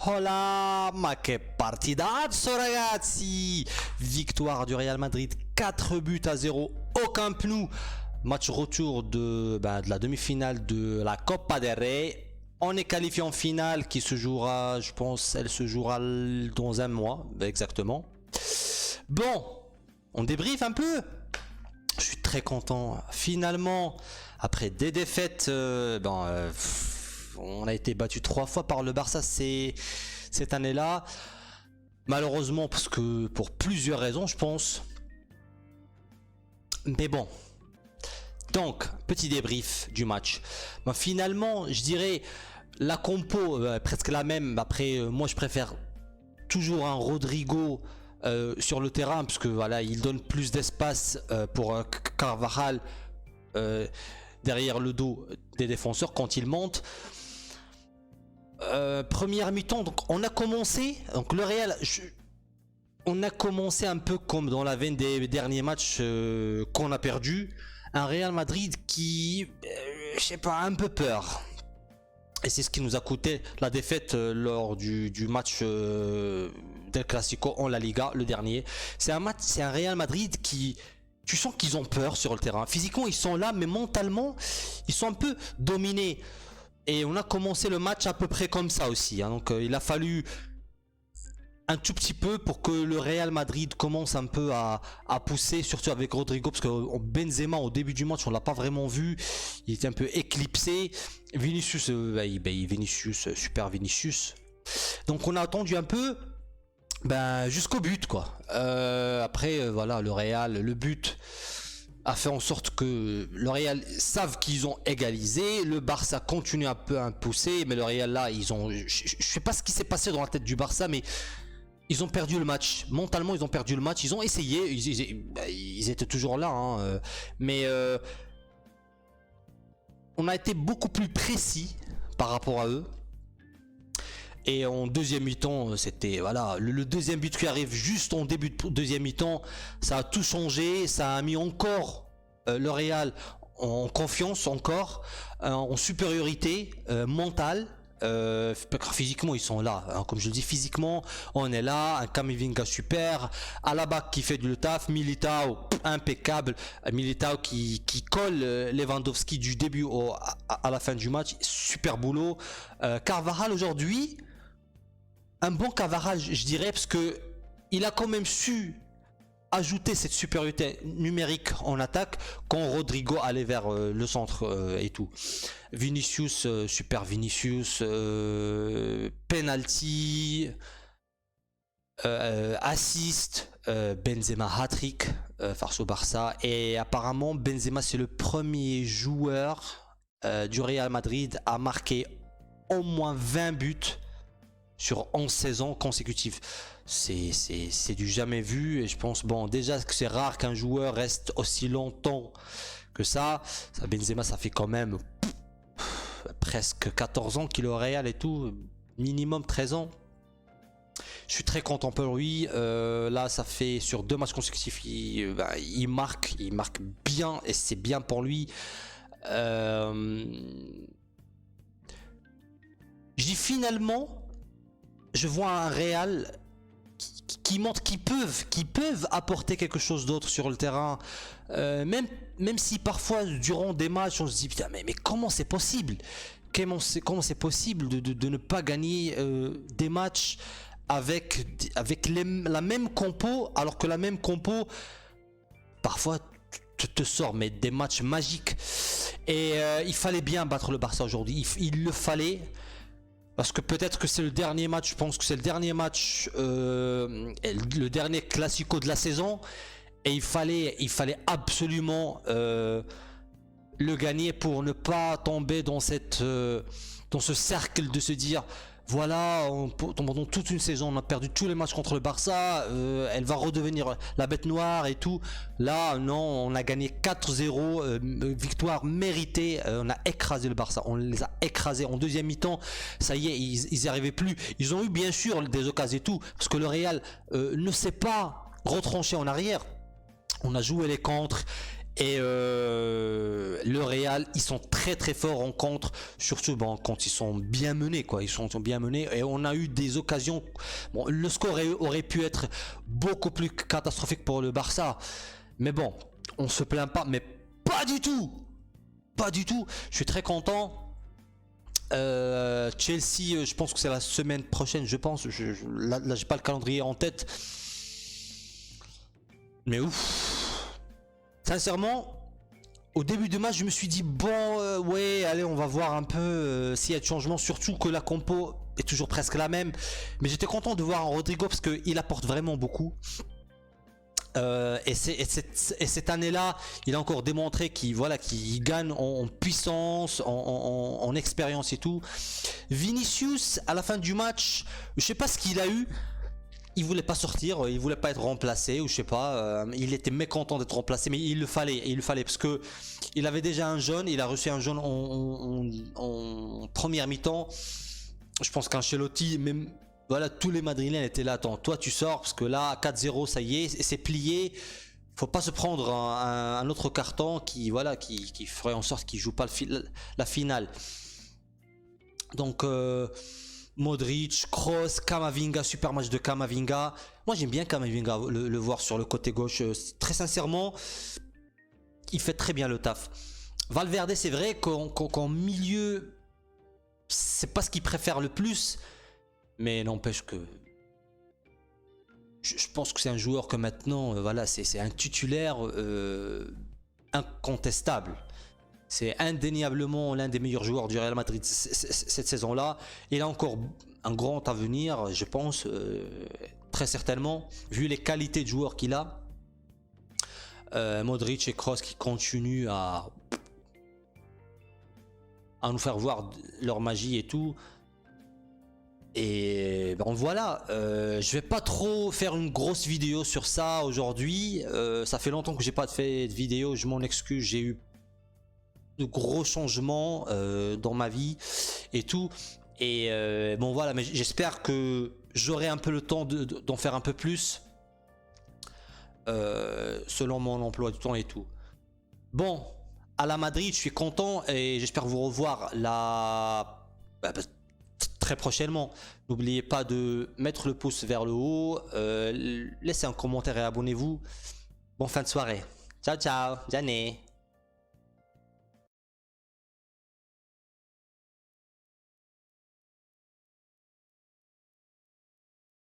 Hola, ma che partidazzo ragazzi! Victoire du Real Madrid, 4 buts à 0 au Camp Nou. Match retour de la demi-finale de la Copa del Rey. On est qualifié en finale qui se jouera, je pense, elle se jouera dans un mois, exactement. Bon, on débriefe un peu. Je suis très content. Finalement, après des défaites, on a été battu 3 fois par le Barça cette année-là. Malheureusement, parce que pour plusieurs raisons, je pense. Mais bon. Donc, petit débrief du match. Finalement, je dirais la compo presque la même. Après, moi, je préfère toujours un Rodrigo sur le terrain, parce que voilà, il donne plus d'espace pour Carvajal derrière le dos des défenseurs quand il monte. Première mi-temps, donc on a commencé, donc le Real, on a commencé un peu comme dans la veine des derniers matchs qu'on a perdu. Un Real Madrid qui, je sais pas, un peu peur. Et c'est ce qui nous a coûté la défaite lors du match del Clasico en La Liga, le dernier. C'est un Real Madrid qui, tu sens qu'ils ont peur sur le terrain. Physiquement, ils sont là, mais mentalement, ils sont un peu dominés. Et on a commencé le match à peu près comme ça aussi. Donc il a fallu un tout petit peu pour que le Real Madrid commence un peu à pousser, surtout avec Rodrigo, parce que Benzema au début du match on l'a pas vraiment vu, il était un peu éclipsé. Vinicius, super Vinicius. Donc on a attendu un peu jusqu'au but quoi. Après voilà, le Real, le but a fait en sorte que le Real savent qu'ils ont égalisé. Le Barça continue un peu à pousser, mais le Real là, je sais pas ce qui s'est passé dans la tête du Barça, mais ils ont perdu le match. Mentalement, ils ont perdu le match. Ils ont essayé, ils étaient toujours là, mais on a été beaucoup plus précis par rapport à eux. Et en deuxième mi-temps, c'était voilà, le deuxième but qui arrive juste en début de deuxième mi-temps, ça a tout changé, ça a mis encore le Real en confiance, encore en supériorité mentale. Physiquement ils sont là, comme je le dis, physiquement on est là. Un Camavinga super, Alaba qui fait du taf, Militao impeccable, Militao qui colle Lewandowski du début à la fin du match, super boulot. Carvajal aujourd'hui, un bon Carvajal je dirais, parce que il a quand même su ajouter cette supériorité numérique en attaque quand Rodrigo allait vers le centre et tout. Vinicius, super Vinicius, penalty, assist, Benzema hat-trick face au Barça. Et apparemment Benzema c'est le premier joueur du Real Madrid à marquer au moins 20 buts sur 11 saisons consécutives. C'est du jamais vu, et je pense, bon, déjà que c'est rare qu'un joueur reste aussi longtemps que ça. Benzema, ça fait quand même presque 14 ans qu'il est au Real et tout, minimum 13 ans. Je suis très content pour lui. Là, ça fait sur 2 matchs consécutifs, il marque bien, et c'est bien pour lui. Je dis finalement, je vois un Real qui montre qu'ils peuvent apporter quelque chose d'autre sur le terrain, même si parfois durant des matchs on se dit putain, mais comment c'est possible, comment c'est possible de ne pas gagner des matchs avec la même compo, alors que la même compo parfois te sort mais des matchs magiques. Et il fallait bien battre le Barça aujourd'hui, il le fallait. Parce que peut-être que c'est le dernier match, je pense que c'est le dernier match, le dernier Clasico de la saison. Et il fallait absolument le gagner pour ne pas tomber dans ce cercle de se dire voilà, pendant toute une saison on a perdu tous les matchs contre le Barça, elle va redevenir la bête noire et tout. Là non, on a gagné 4-0, victoire méritée, on a écrasé le Barça, on les a écrasés en deuxième mi-temps. Ça y est, ils n'y arrivaient plus. Ils ont eu bien sûr des occasions et tout, parce que le Real ne s'est pas retranché en arrière. On a joué les contres Et le Real, ils sont très très forts en contre, surtout bon, quand ils sont bien menés, quoi. Ils sont bien menés et on a eu des occasions. Bon, le score aurait pu être beaucoup plus catastrophique pour le Barça, mais bon, on se plaint pas, mais pas du tout, pas du tout. Je suis très content. Chelsea, je pense que c'est la semaine prochaine, je pense. Là, j'ai pas le calendrier en tête, mais ouf. Sincèrement, au début de match, je me suis dit bon, ouais, allez, on va voir un peu s'il y a de changement, surtout que la compo est toujours presque la même. Mais j'étais content de voir un Rodrigo parce qu'il apporte vraiment beaucoup. Et cette année-là, il a encore démontré qu'il voilà, qu'il gagne en puissance, en expérience et tout. Vinicius, à la fin du match, je sais pas ce qu'il a eu. Il voulait pas sortir, il voulait pas être remplacé, ou je sais pas, il était mécontent d'être remplacé, mais il le fallait parce que il avait déjà un jaune, il a reçu un jaune en première mi-temps. Je pense qu'Ancelotti, même voilà, tous les Madrilènes étaient là. Attends, toi tu sors parce que là 4-0, ça y est, c'est plié. Faut pas se prendre un autre carton qui voilà, qui ferait en sorte qu'il joue pas la finale. Donc Modric, Kroos, Camavinga, super match de Camavinga. Moi j'aime bien Camavinga, le voir sur le côté gauche. Très sincèrement, il fait très bien le taf. Valverde, c'est vrai qu'en milieu, c'est pas ce qu'il préfère le plus, mais n'empêche que je pense que c'est un joueur que maintenant, voilà, c'est un titulaire incontestable. C'est indéniablement l'un des meilleurs joueurs du Real Madrid cette saison-là. Il a encore un grand avenir, je pense, très certainement, vu les qualités de joueurs qu'il a. Modric et Kroos qui continuent à nous faire voir leur magie et tout. Et bon voilà, je vais pas trop faire une grosse vidéo sur ça aujourd'hui. Ça fait longtemps que j'ai pas fait de vidéo, je m'en excuse, j'ai eu de gros changements dans ma vie et tout, et bon voilà, mais j'espère que j'aurai un peu le temps d'en faire un peu plus selon mon emploi du temps et tout. Bon, à la Madrid, je suis content et j'espère vous revoir très prochainement. N'oubliez pas de mettre le pouce vers le haut, laissez un commentaire et abonnez-vous. Bonne fin de soirée. Ciao ciao, Jané.